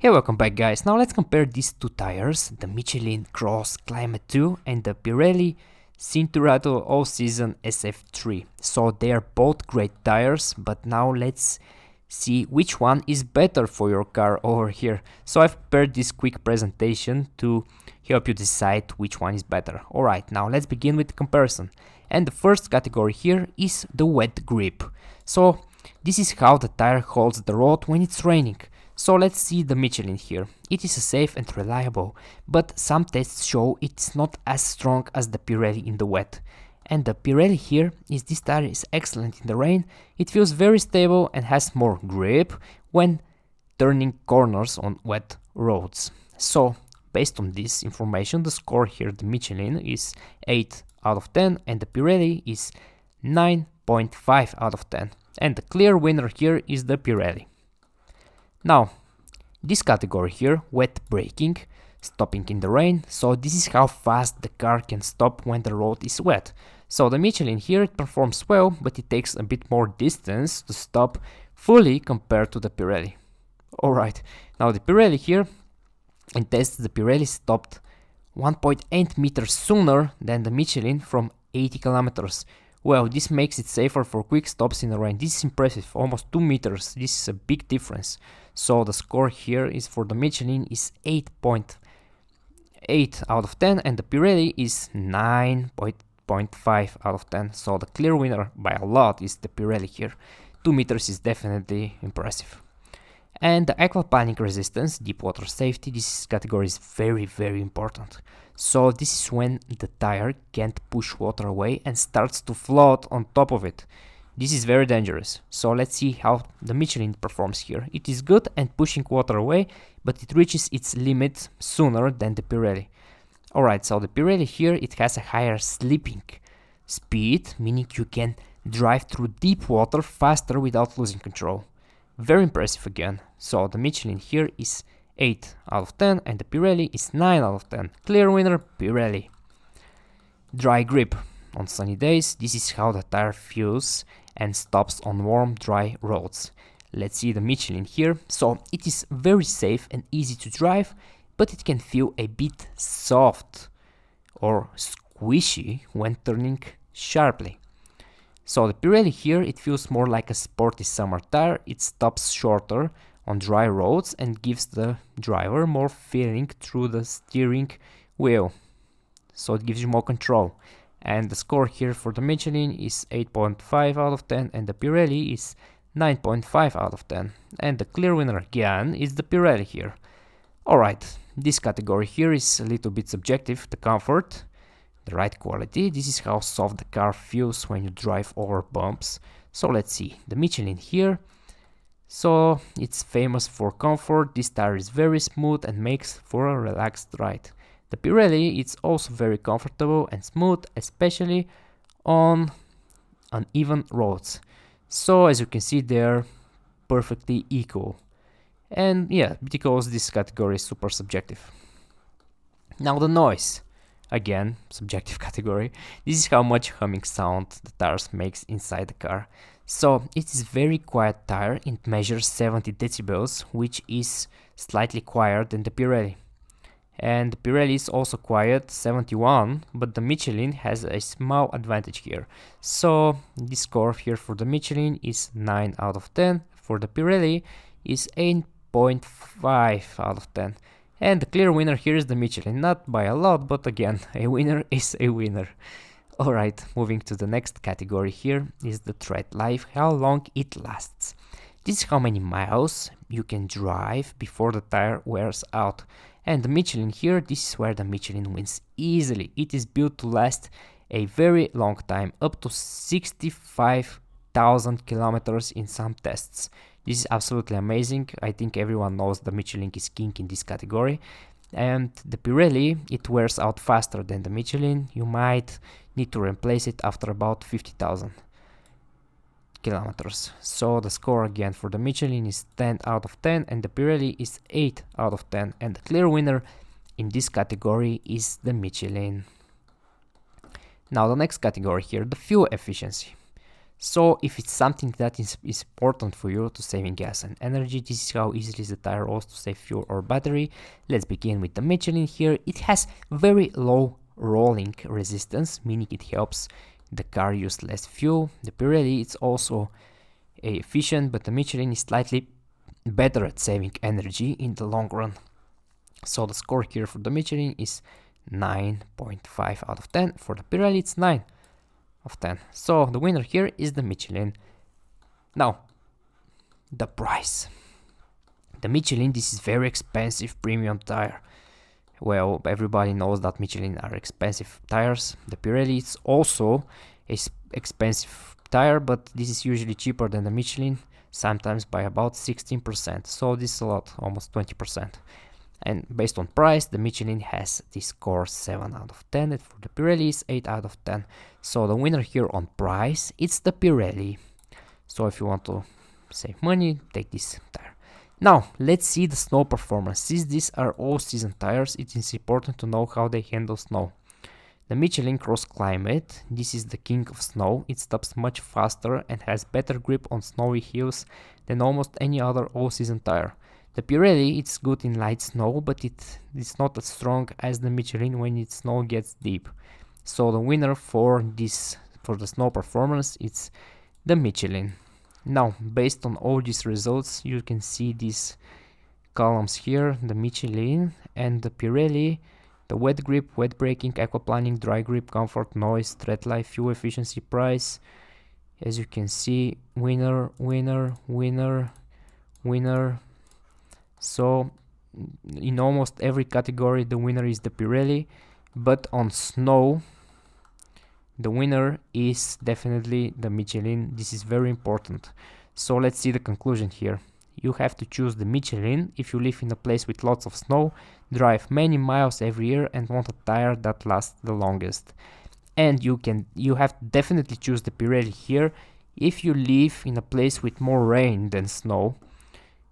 Hey, welcome back guys. Now let's compare these two tires, the Michelin CrossClimate 2 and the Pirelli Cinturato all-season SF3. So they are both great tires, but now let's see which one is better for your car over here. So I've prepared this quick presentation to help you decide which one is better. Alright, now let's begin with the comparison. And the first category here is the wet grip. So this is how the tire holds the road when it's raining. So let's see the Michelin here. It is safe and reliable, but some tests show it's not as strong as the Pirelli in the wet. And the Pirelli here is this tire is excellent in the rain. It feels very stable and has more grip when turning corners on wet roads. So based on this information, the score here, the Michelin is 8 out of 10 and the Pirelli is 9.5 out of 10. And the clear winner here is the Pirelli. Now, this category here, wet braking, stopping in the rain. So this is how fast the car can stop when the road is wet. So the Michelin here, it performs well, but it takes a bit more distance to stop fully compared to the Pirelli. Alright, now the Pirelli here, in tests the Pirelli stopped 1.8 meters sooner than the Michelin from 80 kilometers. Well, this makes it safer for quick stops in the rain. This is impressive, almost 2 meters. This is a big difference. So the score here is for the Michelin is 8.8 out of 10 and the Pirelli is 9.5 out of 10. So the clear winner by a lot is the Pirelli here. 2 meters is definitely impressive. And the aquaplaning resistance, deep water safety, this category is very important. So this is when the tire can't push water away and starts to float on top of it. This is very dangerous. So let's see how the Michelin performs here. It is good at pushing water away, but it reaches its limit sooner than the Pirelli. Alright, so the Pirelli here, it has a higher slipping speed, meaning you can drive through deep water faster without losing control. Very impressive again. So the Michelin here is 8 out of 10 and the Pirelli is 9 out of 10. Clear winner, Pirelli. Dry grip. On sunny days, this is how the tire feels and stops on warm, dry roads. Let's see the Michelin here. So it is very safe and easy to drive, but it can feel a bit soft or squishy when turning sharply. So the Pirelli here, it feels more like a sporty summer tire. It stops shorter on dry roads and gives the driver more feeling through the steering wheel. So it gives you more control. And the score here for the Michelin is 8.5 out of 10 and the Pirelli is 9.5 out of 10. And the clear winner again is the Pirelli here. Alright, this category here is a little bit subjective, the comfort. The ride quality, this is how soft the car feels when you drive over bumps. So let's see, the Michelin here, so it's famous for comfort. This tire is very smooth and makes for a relaxed ride. The Pirelli, it's also very comfortable and smooth, especially on uneven roads. So as you can see, they're perfectly equal. And yeah, because this category is super subjective. Now the noise. Again, subjective category. This is how much humming sound the tires makes inside the car. So it is very quiet tire. It measures 70 decibels, which is slightly quieter than the Pirelli. And the Pirelli is also quiet, 71, but the Michelin has a small advantage here. So this score here for the Michelin is 9 out of 10. For the Pirelli is 8.5 out of 10. And the clear winner here is the Michelin, not by a lot, but again, a winner is a winner. Alright, moving to the next category here is the tread life, how long it lasts. This is how many miles you can drive before the tire wears out. And the Michelin here, this is where the Michelin wins easily. It is built to last a very long time, up to 65,000 kilometers in some tests. This is absolutely amazing. I think everyone knows the Michelin is king in this category. And the Pirelli, it wears out faster than the Michelin. You might need to replace it after about 50,000 kilometers. So the score again for the Michelin is 10 out of 10 and the Pirelli is 8 out of 10. And the clear winner in this category is the Michelin. Now the next category here, the fuel efficiency. So if it's something that is important for you to saving gas and energy, this is how easily the tire rolls to save fuel or battery. Let's begin with the Michelin here. It has very low rolling resistance, meaning it helps the car use less fuel. The Pirelli, it's also efficient, but the Michelin is slightly better at saving energy in the long run. So the score here for the Michelin is 9.5 out of 10. For the Pirelli, it's 9 of 10. So the winner here is the Michelin. Now, the price. The Michelin, this is very expensive premium tire. Well, everybody knows that Michelin are expensive tires. The Pirelli is also a expensive tire, but this is usually cheaper than the Michelin, sometimes by about 16%. So this is a lot, almost 20%. And based on price, the Michelin has this score 7 out of 10, and for the Pirelli is 8 out of 10. So the winner here on price, it's the Pirelli. So if you want to save money, take this tire. Now, let's see the snow performance. Since these are all-season tires, it is important to know how they handle snow. The Michelin CrossClimate, this is the king of snow. It stops much faster and has better grip on snowy hills than almost any other all-season tire. The Pirelli, it's good in light snow, but it's not as strong as the Michelin when its snow gets deep. So the winner for the snow performance, it's the Michelin. Now, based on all these results, you can see these columns here, the Michelin and the Pirelli, the wet grip, wet braking, aquaplaning, dry grip, comfort, noise, tread life, fuel efficiency, price. As you can see, winner, winner, winner, winner. So in almost every category the winner is the Pirelli, but on snow the winner is definitely the Michelin. This is very important. So let's see the conclusion here. You have to choose the Michelin if you live in a place with lots of snow, drive many miles every year and want a tire that lasts the longest. And you have to definitely choose the Pirelli here if you live in a place with more rain than snow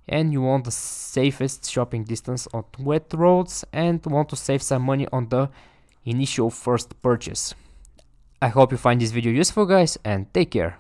and you want the safest shopping distance on wet roads and want to save some money on the initial first purchase. I hope you find this video useful, guys, and take care.